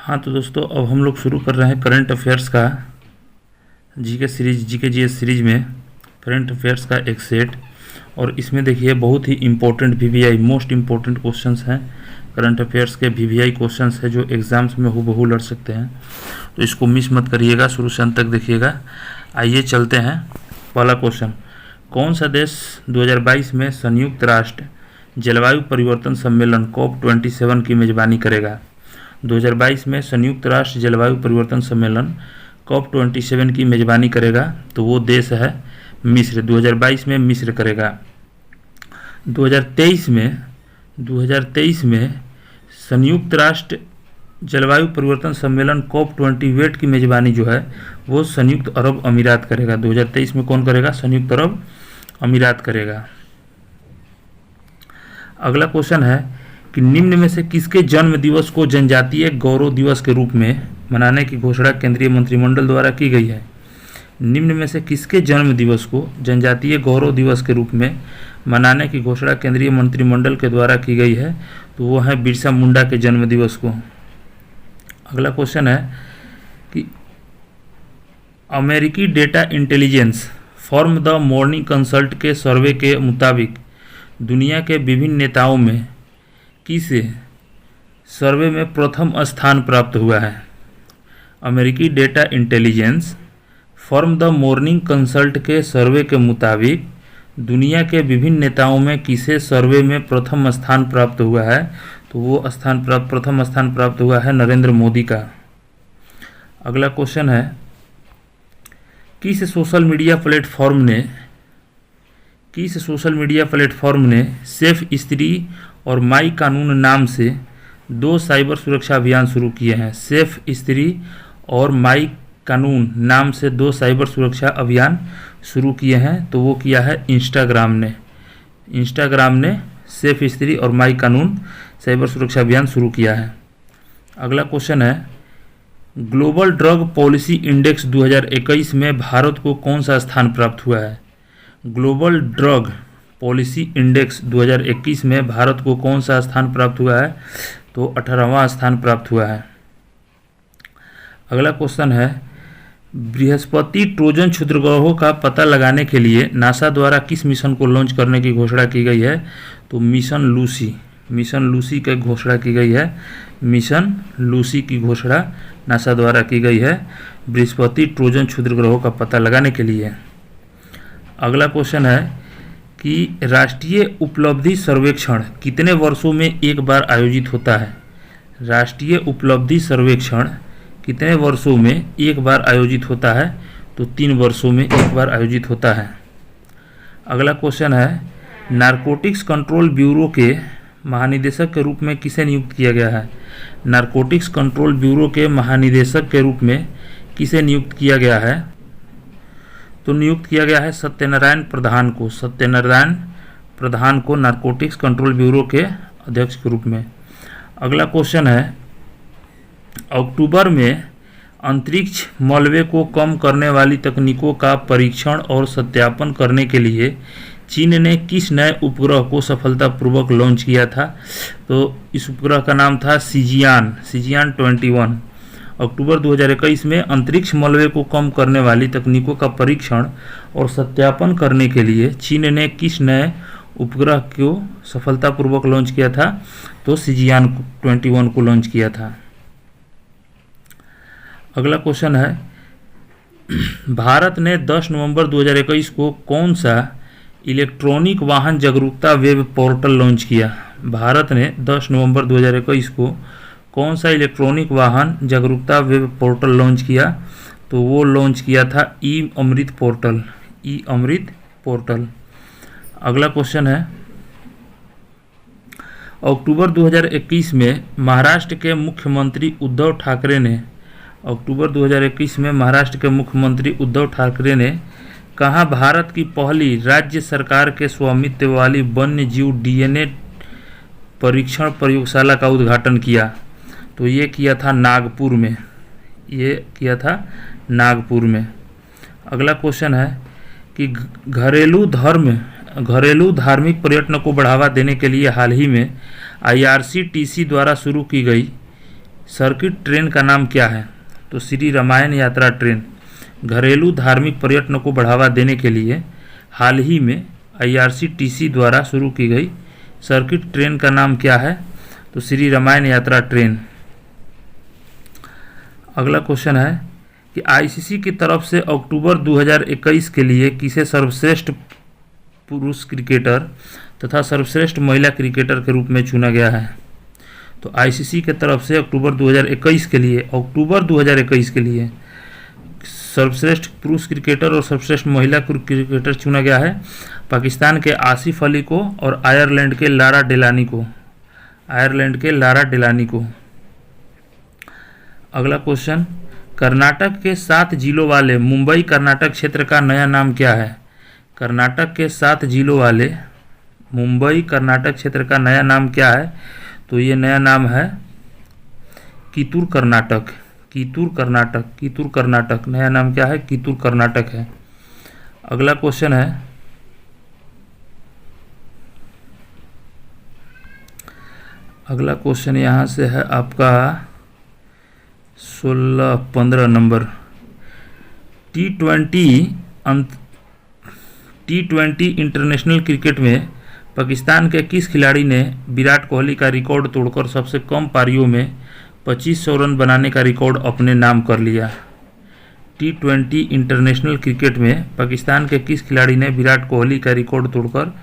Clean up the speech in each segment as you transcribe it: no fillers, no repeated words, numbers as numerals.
हाँ तो दोस्तों, अब हम लोग शुरू कर रहे हैं करंट अफेयर्स का GK series, GK GS series में करंट अफेयर्स का एक सेट। और इसमें देखिए बहुत ही important VVI, most important questions हैं। करंट अफेयर्स के वीवीआई क्वेश्चंस है जो एग्जाम्स में हूबहू लड़ सकते हैं, तो इसको मिस मत करिएगा, शुरू से अंत तक देखिएगा। आइए चलते हैं। पहला क्वेश्चन, कौन सा देश 2022 में संयुक्त राष्ट्र जलवायु परिवर्तन सम्मेलन COP27 की मेजबानी करेगा? 2022 में संयुक्त राष्ट्र जलवायु परिवर्तन सम्मेलन COP27 की मेजबानी करेगा, तो वो देश है मिस्र। 2022 में मिस्र करेगा। 2023 में संयुक्त राष्ट्र जलवायु परिवर्तन सम्मेलन COP28 की मेजबानी जो है वो संयुक्त अरब अमीरात करेगा। 2023 में कौन करेगा? संयुक्त अरब अमीरात करेगा। अगला क्वेश्चन है कि निम्न में से किसके जन्म दिवस को जनजातीय गौरव दिवस के रूप में मनाने की घोषणा केंद्रीय मंत्रिमंडल द्वारा की गई है? निम्न में से किसके जन्म दिवस को जनजातीय गौरव दिवस के रूप में मनाने की घोषणा केंद्रीय मंत्रिमंडल के द्वारा की गई है? तो वो है बिरसा मुंडा के जन्म दिवस को। अगला क्वेश्चन है कि अमेरिकी data intelligence firm the morning consult के सर्वे के मुताबिक दुनिया के विभिन्न नेताओं में किसे सर्वे में प्रथम स्थान प्राप्त हुआ है? अमेरिकी data intelligence firm the morning consult के सर्वे के मुताबिक दुनिया के विभिन्न नेताओं में किसे सर्वे में प्रथम स्थान प्राप्त हुआ है? तो वो प्रथम स्थान प्राप्त हुआ है नरेंद्र मोदी का। अगला क्वेश्चन है, किस सोशल मीडिया प्लेटफॉर्म ने सेफ स्त्री और माई कानून नाम से 2 साइबर सुरक्षा अभियान शुरू किए हैं? सेफ स्त्री और माई कानून नाम से 2 साइबर सुरक्षा अभियान शुरू किए हैं, तो वो किया है इंस्टाग्राम ने सेफ स्त्री और माई कानून साइबर सुरक्षा अभियान शुरू किया है। अगला क्वेश्चन है, ग्लोबल ड्रग पॉलिसी इंडेक्स 2021 में भारत को कौन सा स्थान प्राप्त हुआ है? ग्लोबल ड्रग पॉलिसी इंडेक्स 2021 में भारत को कौन सा स्थान प्राप्त हुआ है? तो 18वां स्थान प्राप्त हुआ है। अगला क्वेश्चन है, बृहस्पति ट्रोजन क्षुद्रग्रहों का पता लगाने के लिए नासा द्वारा किस मिशन को लॉन्च करने की घोषणा की गई है? तो मिशन लूसी की घोषणा की गई है। मिशन लूसी की घोषणा नासा द्वारा की गई है बृहस्पति ट्रोजन क्षुद्रग्रहों का पता लगाने के लिए। अगला क्वेश्चन है कि राष्ट्रीय उपलब्धि सर्वेक्षण कितने वर्षों में एक बार आयोजित होता है? राष्ट्रीय उपलब्धि सर्वेक्षण कितने वर्षों में एक बार आयोजित होता है? तो 3 वर्षों में एक बार आयोजित होता है। अगला क्वेश्चन है, नारकोटिक्स कंट्रोल ब्यूरो के महानिदेशक के रूप में किसे नियुक्त किया गया है? नारकोटिक्स कंट्रोल ब्यूरो के महानिदेशक के रूप में किसे नियुक्त किया गया है? तो नियुक्त किया गया है सत्यनारायण प्रधान को नारकोटिक्स कंट्रोल ब्यूरो के अध्यक्ष के रूप में। अगला क्वेश्चन है, अक्टूबर में अंतरिक्ष मलबे को कम करने वाली तकनीकों का परीक्षण और सत्यापन करने के लिए चीन ने किस नए उपग्रह को सफलतापूर्वक लॉन्च किया था? तो इस उपग्रह का नाम था सिजियान 21। अक्टूबर 2021 में अंतरिक्ष मलबे को कम करने वाली तकनीकों का परीक्षण और सत्यापन करने के लिए चीन ने किस नए उपग्रह को सफलतापूर्वक लॉन्च किया था? तो सिजियान 21 को लॉन्च किया था। अगला क्वेश्चन है, भारत ने 10 नवंबर 2021 को कौन सा इलेक्ट्रॉनिक वाहन जागरूकता वेब पोर्टल लॉन्च किया? भारत ने 10 नवंबर 2021 को कौन सा इलेक्ट्रॉनिक वाहन जागरूकता वेब पोर्टल लॉन्च किया? तो वो लॉन्च किया था ई अमृत पोर्टल। अगला क्वेश्चन है, अक्टूबर 2021 में महाराष्ट्र के मुख्यमंत्री उद्धव ठाकरे ने कहाँ भारत की पहली राज्य सरकार के स्वामित्व वाली वन्य जीव DNA परीक्षण प्रयोगशाला का उद्घाटन किया? तो ये किया था नागपुर में। अगला क्वेश्चन है कि घरेलू धार्मिक पर्यटन को बढ़ावा देने के लिए हाल ही में IRCTC द्वारा शुरू की गई सर्किट ट्रेन का नाम क्या है? तो श्री रामायण यात्रा ट्रेन। घरेलू धार्मिक पर्यटन को बढ़ावा देने के लिए हाल ही में IRCTC द्वारा शुरू की गई सर्किट ट्रेन का नाम क्या है? तो श्री रामायण यात्रा ट्रेन। अगला क्वेश्चन है कि ICC की तरफ से अक्टूबर 2021 के लिए किसे सर्वश्रेष्ठ पुरुष क्रिकेटर तथा सर्वश्रेष्ठ महिला क्रिकेटर के रूप में चुना गया है? तो ICC के तरफ से अक्टूबर 2021 के लिए सर्वश्रेष्ठ पुरुष क्रिकेटर और सर्वश्रेष्ठ महिला क्रिकेटर चुना गया है पाकिस्तान के आसिफ अली को और आयरलैंड के लारा डेलानी को। अगला क्वेश्चन, कर्नाटक के 7 जिलों वाले मुंबई कर्नाटक क्षेत्र का नया नाम क्या है? कर्नाटक के 7 जिलों वाले मुंबई कर्नाटक क्षेत्र का नया नाम क्या है? तो ये नया नाम है कितूर कर्नाटक। नया नाम क्या है? कितूर कर्नाटक है। अगला क्वेश्चन है, अगला क्वेश्चन यहाँ से है आपका 15 नंबर। T20 इंटरनेशनल क्रिकेट में पाकिस्तान के किस खिलाड़ी ने विराट कोहली का रिकॉर्ड तोड़कर सबसे कम पारियों में 2500 रन बनाने का रिकॉर्ड अपने नाम कर लिया? T20 इंटरनेशनल क्रिकेट में पाकिस्तान के किस खिलाड़ी ने विराट कोहली का रिकॉर्ड तोड़कर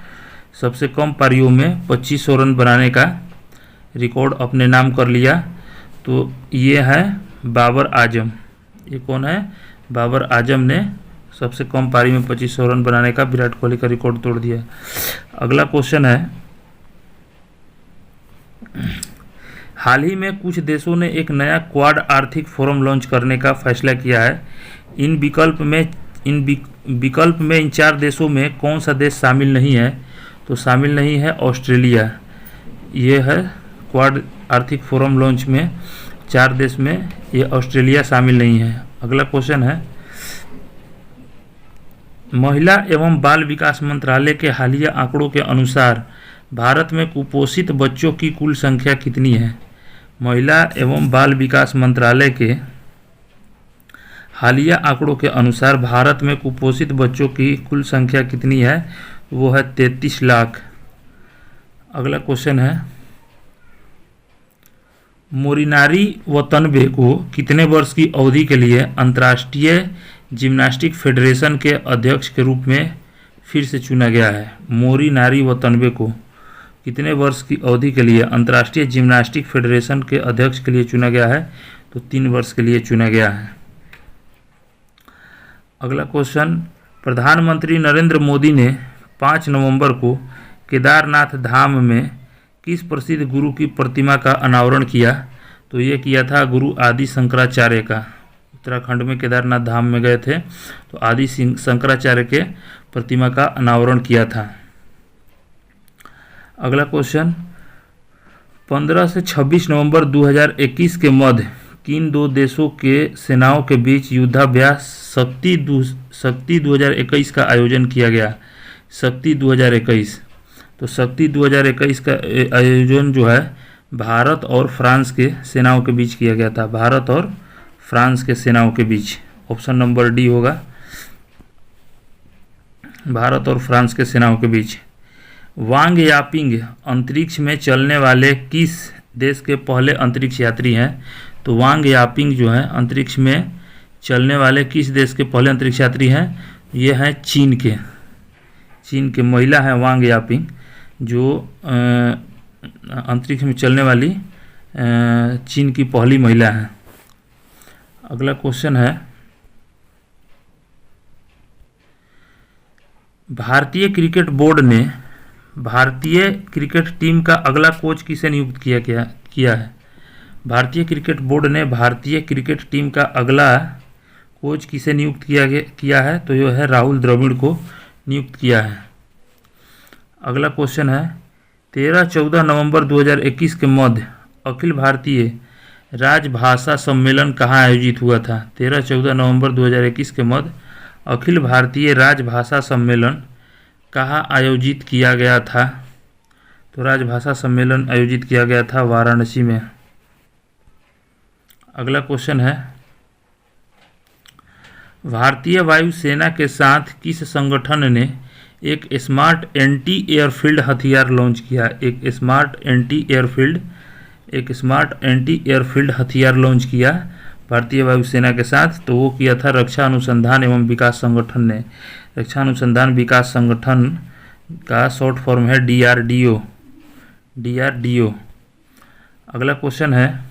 सबसे कम पारियों में 2500 रन बनाने का रिकॉर्ड अपने नाम कर लिया? तो ये है बाबर आजम। ये कौन है? बाबर आजम ने सबसे कम पारी में 2500 रन बनाने का विराट कोहली का रिकॉर्ड तोड़ दिया। अगला क्वेश्चन है, हाल ही में कुछ देशों ने एक नया क्वाड आर्थिक फोरम लॉन्च करने का फैसला किया है। इन विकल्प में इन 4 देशों में कौन सा देश शामिल नहीं है? तो शामिल नहीं है ऑस्ट्रेलिया। ये है क्वाड आर्थिक फोरम लॉन्च में 4 देश में ये ऑस्ट्रेलिया शामिल नहीं है। अगला क्वेश्चन है, महिला एवं बाल विकास मंत्रालय के हालिया आंकड़ों के अनुसार भारत में कुपोषित बच्चों की कुल संख्या कितनी है? महिला एवं बाल विकास मंत्रालय के हालिया आंकड़ों के अनुसार भारत में कुपोषित बच्चों की कुल संख्या कितनी है? वो है 33 लाख। अगला क्वेश्चन है, मोरिनारी वतनबे को कितने वर्ष की अवधि के लिए अंतर्राष्ट्रीय जिम्नास्टिक फेडरेशन के अध्यक्ष के रूप में फिर से चुना गया है? मोरिनारी वतनबे को कितने वर्ष की अवधि के लिए अंतर्राष्ट्रीय जिम्नास्टिक फेडरेशन के अध्यक्ष के लिए चुना गया है? तो 3 वर्ष के लिए चुना गया है। अगला क्वेश्चन, प्रधानमंत्री नरेंद्र मोदी ने 5 नवंबर को केदारनाथ धाम में किस प्रसिद्ध गुरु की प्रतिमा का अनावरण किया? तो ये किया था गुरु आदि शंकराचार्य का। उत्तराखंड में केदारनाथ धाम में गए थे तो आदि शंकराचार्य के प्रतिमा का अनावरण किया था। अगला क्वेश्चन, 15 से 26 नवंबर 2021 के मध्य किन 2 देशों के सेनाओं के बीच युद्धाभ्यास शक्ति 2021 का आयोजन किया गया? शक्ति 2021। तो शक्ति 2021 का आयोजन जो है भारत और फ्रांस के सेनाओं के बीच किया गया था। भारत और फ्रांस के सेनाओं के बीच। ऑप्शन नंबर डी होगा, भारत और फ्रांस के सेनाओं के बीच। वांग यापिंग अंतरिक्ष में चलने वाले किस देश के पहले अंतरिक्ष यात्री हैं? तो वांग यापिंग जो है अंतरिक्ष में चलने वाले किस देश के पहले अंतरिक्ष यात्री हैं? ये हैं चीन के महिला हैं वांग यापिंग, जो अंतरिक्ष में चलने वाली चीन की पहली महिला हैं। अगला क्वेश्चन है, भारतीय क्रिकेट बोर्ड ने भारतीय क्रिकेट टीम का अगला कोच किसे नियुक्त किया है? भारतीय क्रिकेट बोर्ड ने भारतीय क्रिकेट टीम का अगला कोच किसे नियुक्त किया है? तो यह है राहुल द्रविड़ को नियुक्त किया है। अगला क्वेश्चन है, 13-14 नवंबर 2021 के मध्य अखिल भारतीय राजभाषा सम्मेलन कहाँ आयोजित हुआ था? 13-14 नवंबर 2021 के मध्य अखिल भारतीय राजभाषा सम्मेलन कहाँ आयोजित किया गया था? तो राजभाषा सम्मेलन आयोजित किया गया था वाराणसी में। अगला क्वेश्चन है, भारतीय वायुसेना के साथ किस संगठन ने एक स्मार्ट एंटी एयरफील्ड हथियार लॉन्च किया? एक स्मार्ट एंटी एयरफील्ड हथियार लॉन्च किया भारतीय वायुसेना के साथ, तो वो किया था रक्षा अनुसंधान एवं विकास संगठन ने। रक्षा अनुसंधान विकास संगठन का शॉर्ट फॉर्म है DRDO। अगला क्वेश्चन है,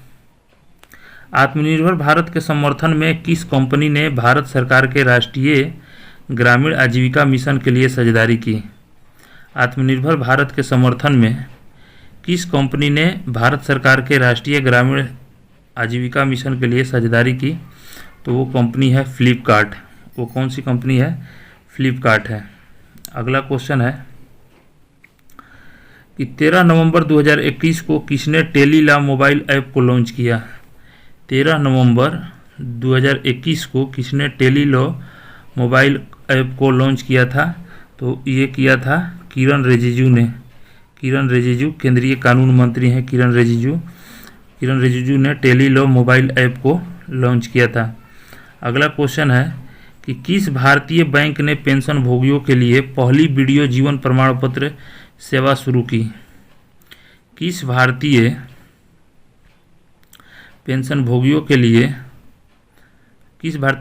आत्मनिर्भर भारत के समर्थन में किस कंपनी ने भारत सरकार के राष्ट्रीय ग्रामीण आजीविका मिशन के लिए साझेदारी की? आत्मनिर्भर भारत के समर्थन में किस कंपनी ने भारत सरकार के राष्ट्रीय ग्रामीण आजीविका मिशन के लिए साझेदारी की? तो वो कंपनी है फ्लिपकार्ट। वो कौन सी कंपनी है? फ्लिपकार्ट है। अगला क्वेश्चन है कि 13 नवंबर 2021 को किसने टेलीलॉ मोबाइल ऐप को लॉन्च किया? 13 नवंबर 2021 को किसने टेलीलॉ मोबाइल ऐप को लॉन्च किया था? तो ये किया था किरण रिजिजू ने। किरण रिजिजू केंद्रीय कानून मंत्री हैं। किरण रिजिजू ने टेलीलॉ मोबाइल ऐप को लॉन्च किया था। अगला क्वेश्चन है कि किस भारतीय बैंक ने पेंशन भोगियों के लिए पहली वीडियो जीवन प्रमाण पत्र सेवा शुरू की? किस भारतीय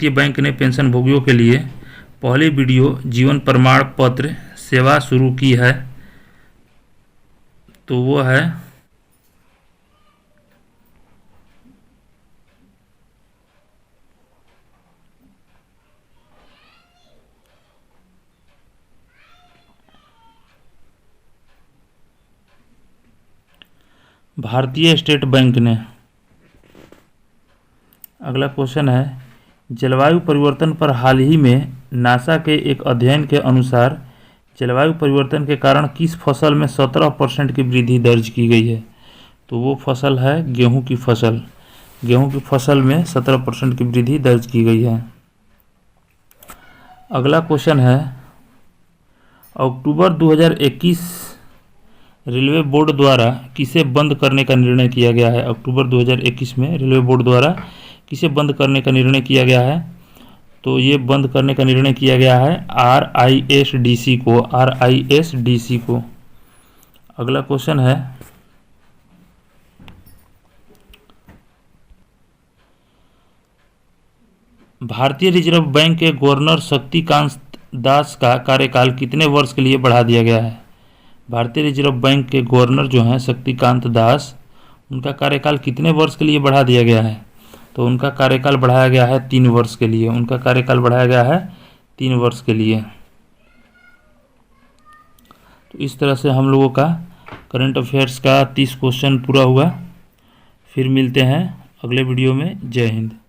बैंक ने पेंशन भोगियों के लिए पहली वीडियो जीवन प्रमाण पत्र सेवा शुरू की है? तो वो है भारतीय स्टेट बैंक ने। अगला क्वेश्चन है, जलवायु परिवर्तन पर हाल ही में नासा के एक अध्ययन के अनुसार जलवायु परिवर्तन के कारण किस फसल में 17% की वृद्धि दर्ज की गई है? तो वो फसल है गेहूं की फसल। गेहूं की फसल में 17% की वृद्धि दर्ज की गई है। अगला क्वेश्चन है, अक्टूबर 2021 रेलवे बोर्ड द्वारा किसे बंद करने का निर्णय किया गया है? अक्टूबर 2021 में रेलवे बोर्ड द्वारा किसे बंद करने का निर्णय किया गया है? तो ये बंद करने का निर्णय किया गया है RISDC को। अगला क्वेश्चन है, भारतीय रिजर्व बैंक के गवर्नर शक्तिकांत दास का कार्यकाल कितने वर्ष के लिए बढ़ा दिया गया है? भारतीय रिजर्व बैंक के गवर्नर जो हैं शक्तिकांत दास, उनका कार्यकाल कितने वर्ष के लिए बढ़ा दिया गया है? तो उनका कार्यकाल बढ़ाया गया है 3 वर्ष के लिए। उनका कार्यकाल बढ़ाया गया है 3 वर्ष के लिए। तो इस तरह से हम लोगों का करंट अफेयर्स का 30 क्वेश्चन पूरा हुआ। फिर मिलते हैं अगले वीडियो में। जय हिंद।